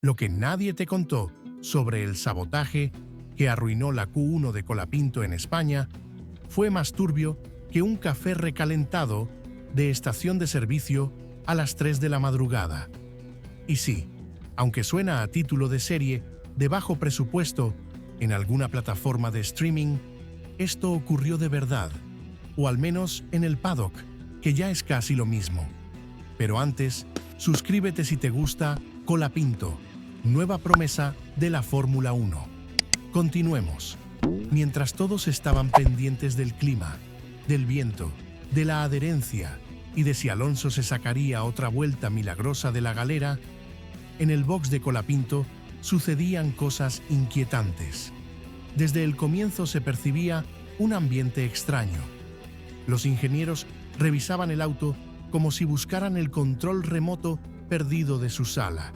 Lo que nadie te contó sobre el sabotaje que arruinó la Q1 de Colapinto en España fue más turbio que un café recalentado de estación de servicio a las 3 de la madrugada. Y sí, aunque suena a título de serie de bajo presupuesto en alguna plataforma de streaming, esto ocurrió de verdad, o al menos en el paddock, que ya es casi lo mismo. Pero antes, suscríbete si te gusta Colapinto, nueva promesa de la Fórmula 1. Continuemos. Mientras todos estaban pendientes del clima, del viento, de la adherencia y de si Alonso se sacaría otra vuelta milagrosa de la galera, en el box de Colapinto sucedían cosas inquietantes. Desde el comienzo se percibía un ambiente extraño. Los ingenieros revisaban el auto como si buscaran el control remoto perdido de su sala.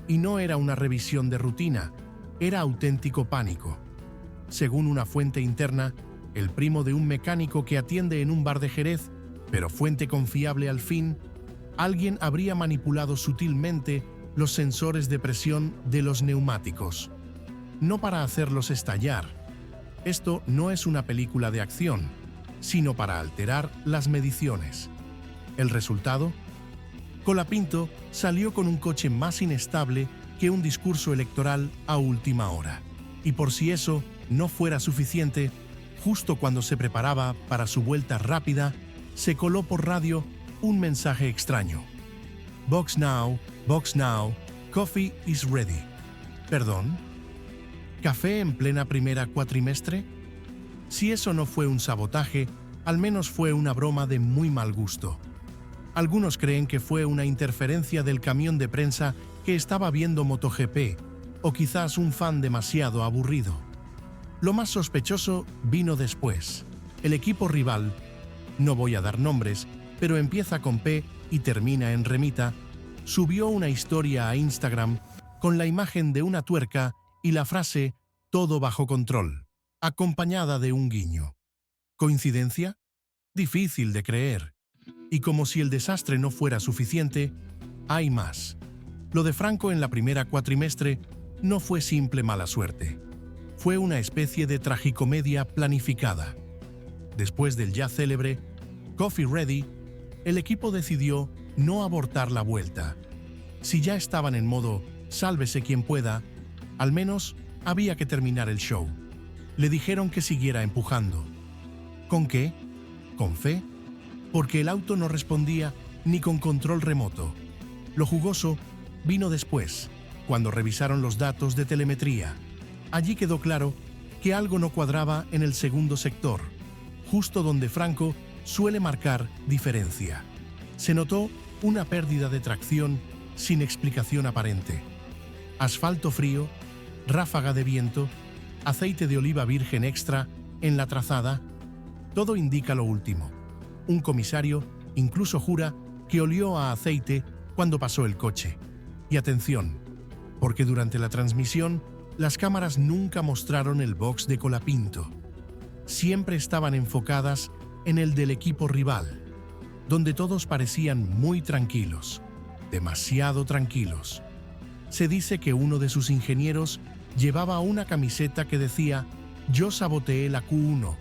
Y no era una revisión de rutina, era auténtico pánico. Según una fuente interna, el primo de un mecánico que atiende en un bar de Jerez, pero fuente confiable al fin, alguien habría manipulado sutilmente los sensores de presión de los neumáticos. No para hacerlos estallar. Esto no es una película de acción, sino para alterar las mediciones. ¿El resultado? Colapinto salió con un coche más inestable que un discurso electoral a última hora. Y por si eso no fuera suficiente, justo cuando se preparaba para su vuelta rápida, se coló por radio un mensaje extraño. Box now, coffee is ready. ¿Perdón? ¿Café en plena primera cuatrimestre? Si eso no fue un sabotaje, al menos fue una broma de muy mal gusto. Algunos creen que fue una interferencia del camión de prensa que estaba viendo MotoGP, o quizás un fan demasiado aburrido. Lo más sospechoso vino después. El equipo rival, no voy a dar nombres, pero empieza con P y termina en Remita, subió una historia a Instagram con la imagen de una tuerca y la frase «todo bajo control», acompañada de un guiño. ¿Coincidencia? Difícil de creer. Y como si el desastre no fuera suficiente, hay más. Lo de Franco en la primera cuatrimestre no fue simple mala suerte. Fue una especie de tragicomedia planificada. Después del ya célebre Coffee Ready, el equipo decidió no abortar la vuelta. Si ya estaban en modo sálvese quien pueda, al menos había que terminar el show. Le dijeron que siguiera empujando. ¿Con qué? ¿Con fe? Porque el auto no respondía ni con control remoto. Lo jugoso vino después, cuando revisaron los datos de telemetría. Allí quedó claro que algo no cuadraba en el segundo sector, justo donde Franco suele marcar diferencia. Se notó una pérdida de tracción sin explicación aparente. Asfalto frío, ráfaga de viento, aceite de oliva virgen extra en la trazada, todo indica lo último. Un comisario incluso jura que olió a aceite cuando pasó el coche. Y atención, porque durante la transmisión las cámaras nunca mostraron el box de Colapinto. Siempre estaban enfocadas en el del equipo rival, donde todos parecían muy tranquilos, demasiado tranquilos. Se dice que uno de sus ingenieros llevaba una camiseta que decía «Yo saboteé la Q1»,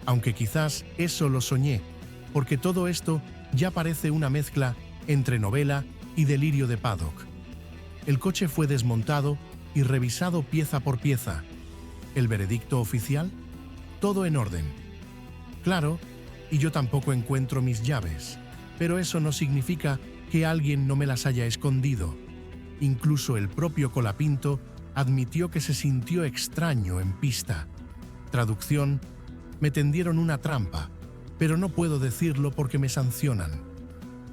aunque quizás eso lo soñé, porque todo esto ya parece una mezcla entre novela y delirio de paddock. El coche fue desmontado y revisado pieza por pieza. ¿El veredicto oficial? Todo en orden. Claro, y yo tampoco encuentro mis llaves, pero eso no significa que alguien no me las haya escondido. Incluso el propio Colapinto admitió que se sintió extraño en pista. Traducción: me tendieron una trampa, pero no puedo decirlo porque me sancionan.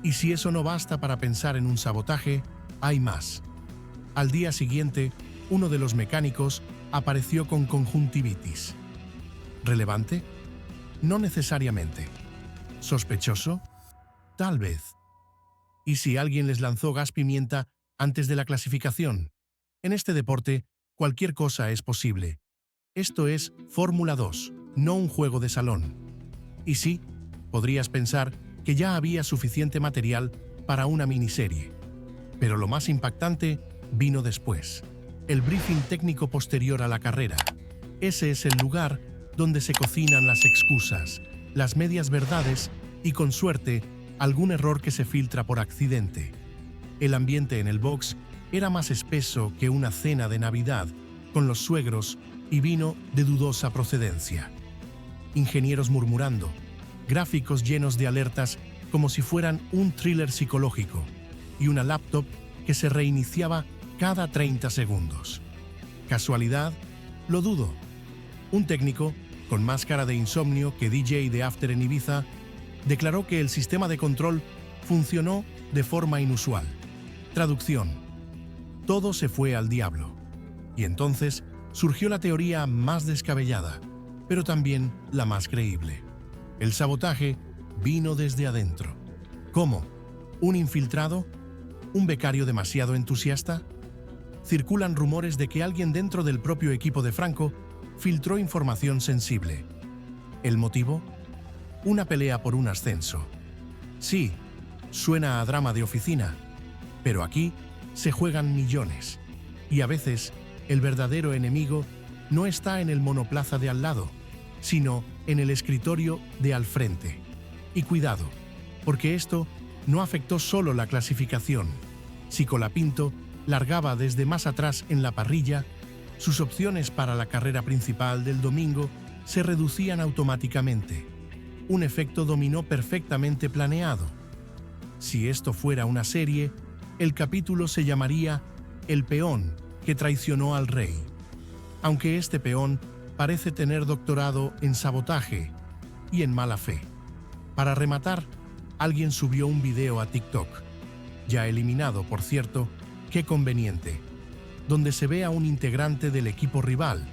Y si eso no basta para pensar en un sabotaje, hay más. Al día siguiente, uno de los mecánicos apareció con conjuntivitis. ¿Relevante? No necesariamente. ¿Sospechoso? Tal vez. ¿Y si alguien les lanzó gas pimienta antes de la clasificación? En este deporte, cualquier cosa es posible. Esto es Fórmula 2, no un juego de salón. Y sí, podrías pensar que ya había suficiente material para una miniserie. Pero lo más impactante vino después, el briefing técnico posterior a la carrera. Ese es el lugar donde se cocinan las excusas, las medias verdades y, con suerte, algún error que se filtra por accidente. El ambiente en el box era más espeso que una cena de Navidad con los suegros y vino de dudosa procedencia. Ingenieros murmurando, gráficos llenos de alertas como si fueran un thriller psicológico y una laptop que se reiniciaba cada 30 segundos. ¿Casualidad? Lo dudo. Un técnico, con máscara de insomnio que DJ de After en Ibiza, declaró que el sistema de control funcionó de forma inusual. Traducción: todo se fue al diablo. Y entonces surgió la teoría más descabellada, pero también la más creíble. El sabotaje vino desde adentro. ¿Cómo? ¿Un infiltrado? ¿Un becario demasiado entusiasta? Circulan rumores de que alguien dentro del propio equipo de Franco filtró información sensible. ¿El motivo? Una pelea por un ascenso. Sí, suena a drama de oficina, pero aquí se juegan millones. Y a veces el verdadero enemigo no está en el monoplaza de al lado, sino en el escritorio de al frente. Y cuidado, porque esto no afectó solo la clasificación. Si Colapinto largaba desde más atrás en la parrilla, sus opciones para la carrera principal del domingo se reducían automáticamente. Un efecto dominó perfectamente planeado. Si esto fuera una serie, el capítulo se llamaría El peón que traicionó al rey. Aunque este peón parece tener doctorado en sabotaje y en mala fe. Para rematar, alguien subió un video a TikTok, ya eliminado, por cierto, qué conveniente, donde se ve a un integrante del equipo rival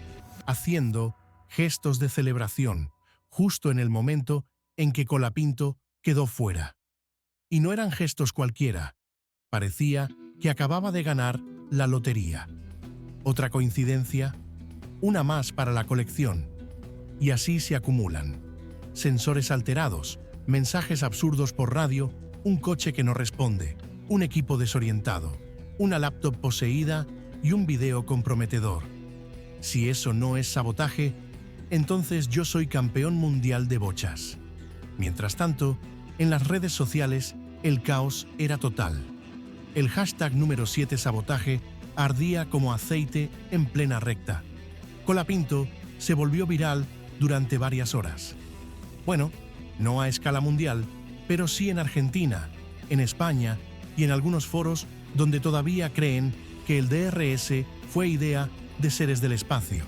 haciendo gestos de celebración justo en el momento en que Colapinto quedó fuera. Y no eran gestos cualquiera, parecía que acababa de ganar la lotería. ¿Otra coincidencia? Una más para la colección. Y así se acumulan. Sensores alterados, mensajes absurdos por radio, un coche que no responde, un equipo desorientado, una laptop poseída y un video comprometedor. Si eso no es sabotaje, entonces yo soy campeón mundial de bochas. Mientras tanto, en las redes sociales, el caos era total. El hashtag número 7 sabotaje ardía como aceite en plena recta. Colapinto se volvió viral durante varias horas. Bueno, no a escala mundial, pero sí en Argentina, en España y en algunos foros donde todavía creen que el DRS fue idea de seres del espacio.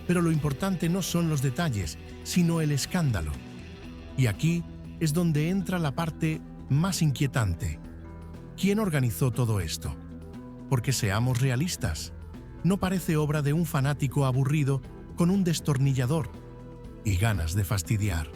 Pero lo importante no son los detalles, sino el escándalo. Y aquí es donde entra la parte más inquietante. ¿Quién organizó todo esto? Porque seamos realistas, no parece obra de un fanático aburrido con un destornillador y ganas de fastidiar.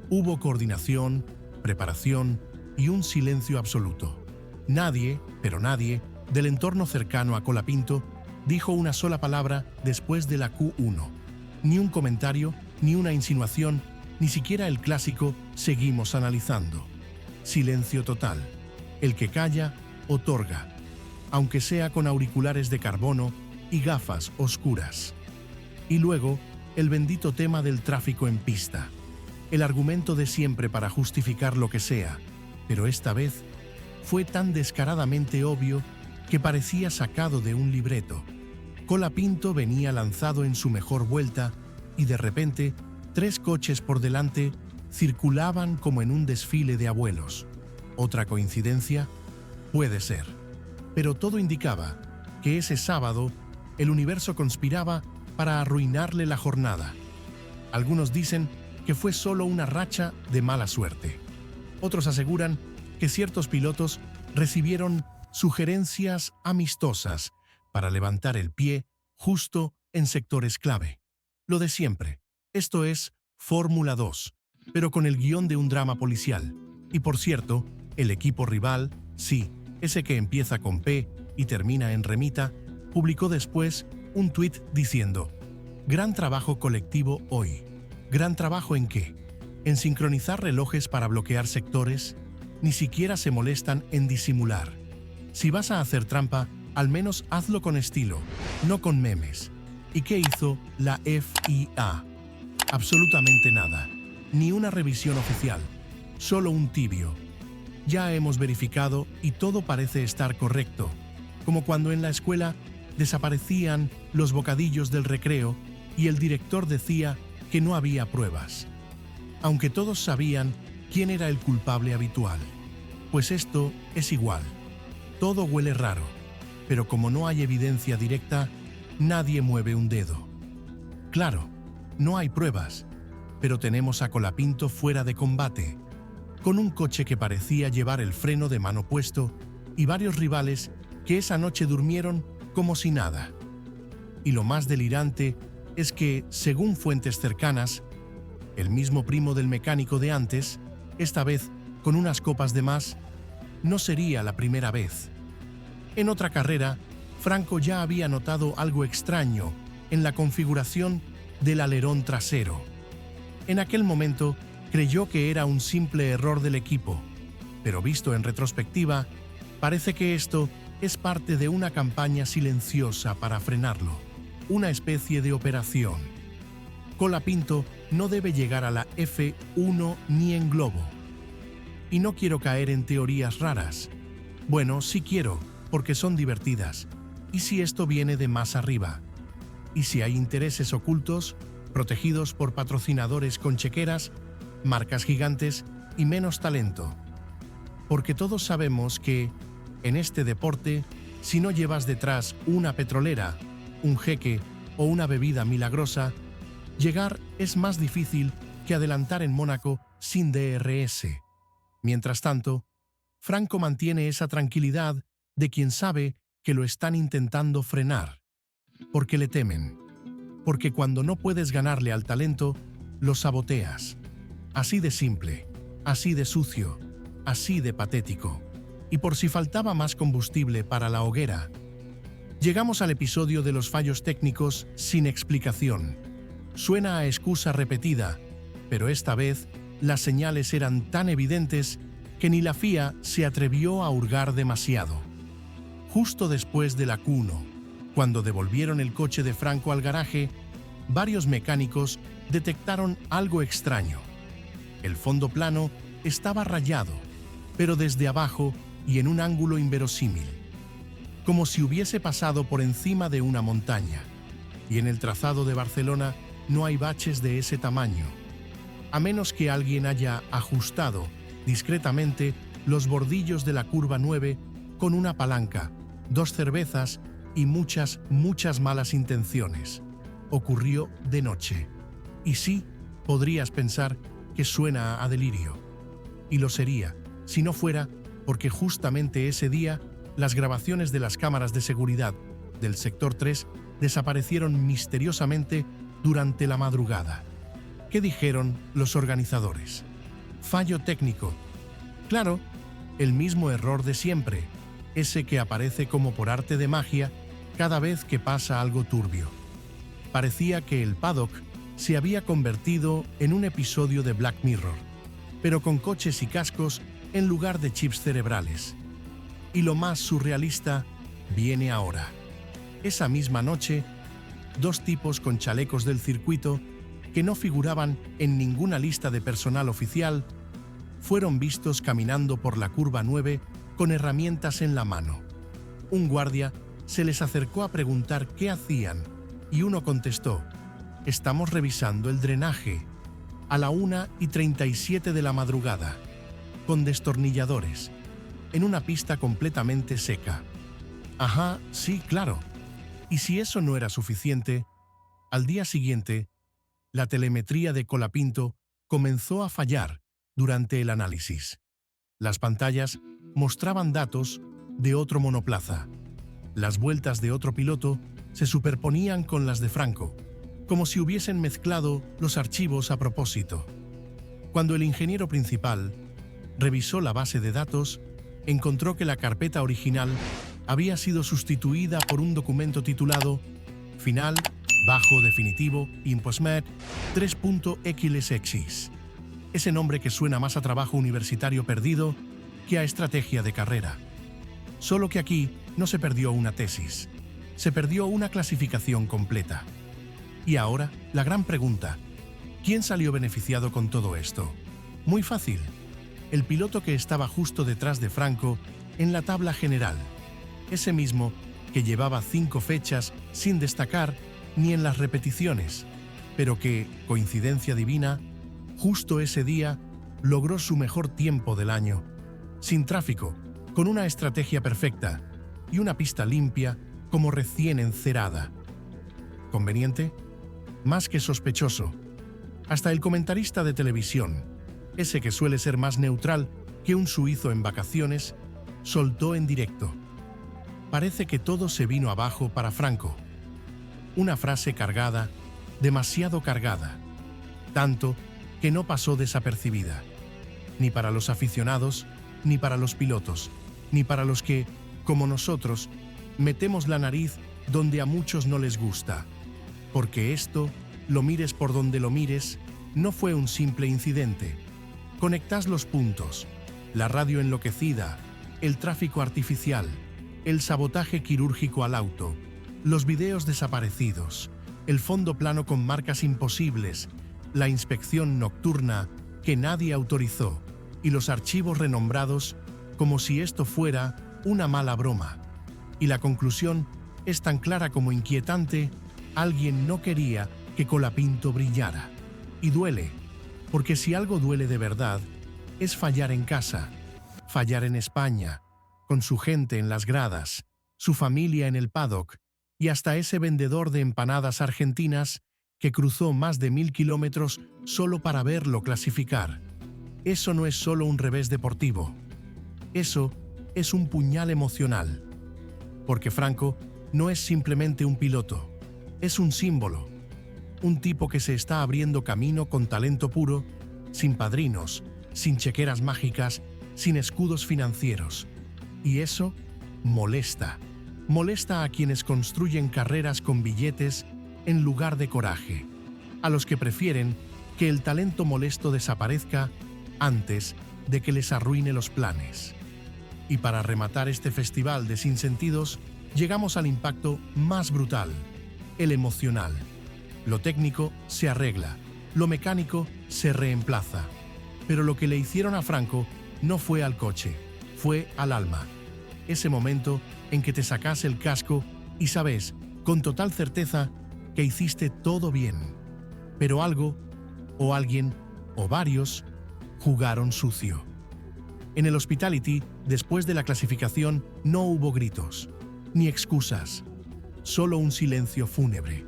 Hubo coordinación, preparación y un silencio absoluto. Nadie, pero nadie, del entorno cercano a Colapinto dijo una sola palabra después de la Q1. Ni un comentario, ni una insinuación, ni siquiera el clásico «seguimos analizando». Silencio total. El que calla, otorga, aunque sea con auriculares de carbono y gafas oscuras. Y luego, el bendito tema del tráfico en pista. El argumento de siempre para justificar lo que sea, pero esta vez fue tan descaradamente obvio que parecía sacado de un libreto. Colapinto venía lanzado en su mejor vuelta y de repente 3 coches por delante circulaban como en un desfile de abuelos. ¿Otra coincidencia? Puede ser. Pero todo indicaba que ese sábado el universo conspiraba para arruinarle la jornada. Algunos dicen que fue solo una racha de mala suerte. Otros aseguran que ciertos pilotos recibieron sugerencias amistosas para levantar el pie justo en sectores clave. Lo de siempre. Esto es Fórmula 2, pero con el guión de un drama policial. Y por cierto, el equipo rival, sí, ese que empieza con P y termina en remita, publicó después un tuit diciendo: «Gran trabajo colectivo hoy». ¿Gran trabajo en qué? ¿En sincronizar relojes para bloquear sectores? Ni siquiera se molestan en disimular. Si vas a hacer trampa, Al menos hazlo con estilo, no con memes. ¿Y qué hizo la FIA? Absolutamente nada. Ni una revisión oficial. Solo un tibio. Ya hemos verificado y todo parece estar correcto. Como cuando en la escuela desaparecían los bocadillos del recreo y el director decía que no había pruebas. Aunque todos sabían quién era el culpable habitual. Pues esto es igual. Todo huele raro, pero como no hay evidencia directa, nadie mueve un dedo. Claro, no hay pruebas, pero tenemos a Colapinto fuera de combate, con un coche que parecía llevar el freno de mano puesto y varios rivales que esa noche durmieron como si nada. Y lo más delirante es que, según fuentes cercanas, el mismo primo del mecánico de antes, esta vez con unas copas de más, no sería la primera vez. En otra carrera, Franco ya había notado algo extraño en la configuración del alerón trasero. En aquel momento, creyó que era un simple error del equipo, pero visto en retrospectiva, parece que esto es parte de una campaña silenciosa para frenarlo, una especie de operación. Colapinto no debe llegar a la F1 ni en globo. Y no quiero caer en teorías raras. Bueno, sí quiero, porque son divertidas. ¿Y si esto viene de más arriba? ¿Y si hay intereses ocultos, protegidos por patrocinadores con chequeras, marcas gigantes y menos talento? Porque todos sabemos que, en este deporte, si no llevas detrás una petrolera, un jeque o una bebida milagrosa, llegar es más difícil que adelantar en Mónaco sin DRS. Mientras tanto, Franco mantiene esa tranquilidad de quien sabe que lo están intentando frenar. Porque le temen. Porque cuando no puedes ganarle al talento, lo saboteas. Así de simple, así de sucio, así de patético. Y por si faltaba más combustible para la hoguera, llegamos al episodio de los fallos técnicos sin explicación. Suena a excusa repetida, pero esta vez las señales eran tan evidentes que ni la FIA se atrevió a hurgar demasiado. Justo después de la Q1, cuando devolvieron el coche de Franco al garaje, varios mecánicos detectaron algo extraño. El fondo plano estaba rayado, pero desde abajo y en un ángulo inverosímil, como si hubiese pasado por encima de una montaña. Y en el trazado de Barcelona no hay baches de ese tamaño, a menos que alguien haya ajustado discretamente los bordillos de la curva 9 con una palanca, 2 cervezas y muchas malas intenciones. Ocurrió de noche. Y sí, podrías pensar que suena a delirio. Y lo sería, si no fuera porque justamente ese día las grabaciones de las cámaras de seguridad del sector 3 desaparecieron misteriosamente durante la madrugada. ¿Qué dijeron los organizadores? Fallo técnico. Claro, el mismo error de siempre, ese que aparece como por arte de magia cada vez que pasa algo turbio. Parecía que el paddock se había convertido en un episodio de Black Mirror, pero con coches y cascos en lugar de chips cerebrales. Y lo más surrealista viene ahora. Esa misma noche, 2 tipos con chalecos del circuito, que no figuraban en ninguna lista de personal oficial, fueron vistos caminando por la curva 9 con herramientas en la mano. Un guardia se les acercó a preguntar qué hacían y uno contestó: «Estamos revisando el drenaje», a la 1:37 de la madrugada, con destornilladores, en una pista completamente seca. Ajá, sí, claro. Y si eso no era suficiente, al día siguiente, la telemetría de Colapinto comenzó a fallar durante el análisis. Las pantallas mostraban datos de otro monoplaza. Las vueltas de otro piloto se superponían con las de Franco, como si hubiesen mezclado los archivos a propósito. Cuando el ingeniero principal revisó la base de datos, encontró que la carpeta original había sido sustituida por un documento titulado Final, Bajo Definitivo, Imposmet 3.xx. Ese nombre que suena más a trabajo universitario perdido que a estrategia de carrera. Solo que aquí no se perdió una tesis, se perdió una clasificación completa. Y ahora, la gran pregunta: ¿quién salió beneficiado con todo esto? Muy fácil: el piloto que estaba justo detrás de Franco en la tabla general, ese mismo que llevaba 5 fechas sin destacar ni en las repeticiones, pero que, coincidencia divina, justo ese día logró su mejor tiempo del año, sin tráfico, con una estrategia perfecta y una pista limpia como recién encerada. ¿Conveniente? Más que sospechoso. Hasta el comentarista de televisión, ese que suele ser más neutral que un suizo en vacaciones, soltó en directo: parece que todo se vino abajo para Franco. Una frase cargada, demasiado cargada, tanto que no pasó desapercibida, ni para los aficionados, ni para los pilotos, ni para los que, como nosotros, metemos la nariz donde a muchos no les gusta. Porque esto, lo mires por donde lo mires, no fue un simple incidente. Conectás los puntos: la radio enloquecida, el tráfico artificial, el sabotaje quirúrgico al auto, los videos desaparecidos, el fondo plano con marcas imposibles, la inspección nocturna que nadie autorizó y los archivos renombrados como si esto fuera una mala broma. Y la conclusión es tan clara como inquietante: alguien no quería que Colapinto brillara. Y duele, porque si algo duele de verdad, es fallar en casa, fallar en España, con su gente en las gradas, su familia en el paddock y hasta ese vendedor de empanadas argentinas que cruzó más de 1000 kilómetros solo para verlo clasificar. Eso no es solo un revés deportivo. Eso es un puñal emocional. Porque Franco no es simplemente un piloto, es un símbolo. Un tipo que se está abriendo camino con talento puro, sin padrinos, sin chequeras mágicas, sin escudos financieros. Y eso molesta. Molesta a quienes construyen carreras con billetes en lugar de coraje. A los que prefieren que el talento molesto desaparezca antes de que les arruine los planes. Y para rematar este festival de sinsentidos, llegamos al impacto más brutal: el emocional. Lo técnico se arregla, lo mecánico se reemplaza. Pero lo que le hicieron a Franco no fue al coche, fue al alma. Ese momento en que te sacas el casco y sabes, con total certeza, que hiciste todo bien. Pero algo, o alguien, o varios, jugaron sucio. En el Hospitality, después de la clasificación, no hubo gritos, ni excusas, solo un silencio fúnebre.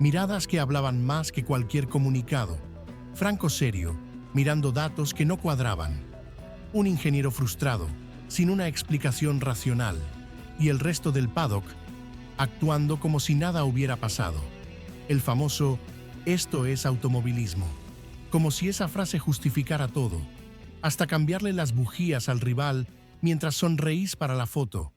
Miradas que hablaban más que cualquier comunicado. Franco serio, mirando datos que no cuadraban. Un ingeniero frustrado, sin una explicación racional. Y el resto del paddock actuando como si nada hubiera pasado. El famoso «esto es automovilismo». Como si esa frase justificara todo. Hasta cambiarle las bujías al rival mientras sonreís para la foto.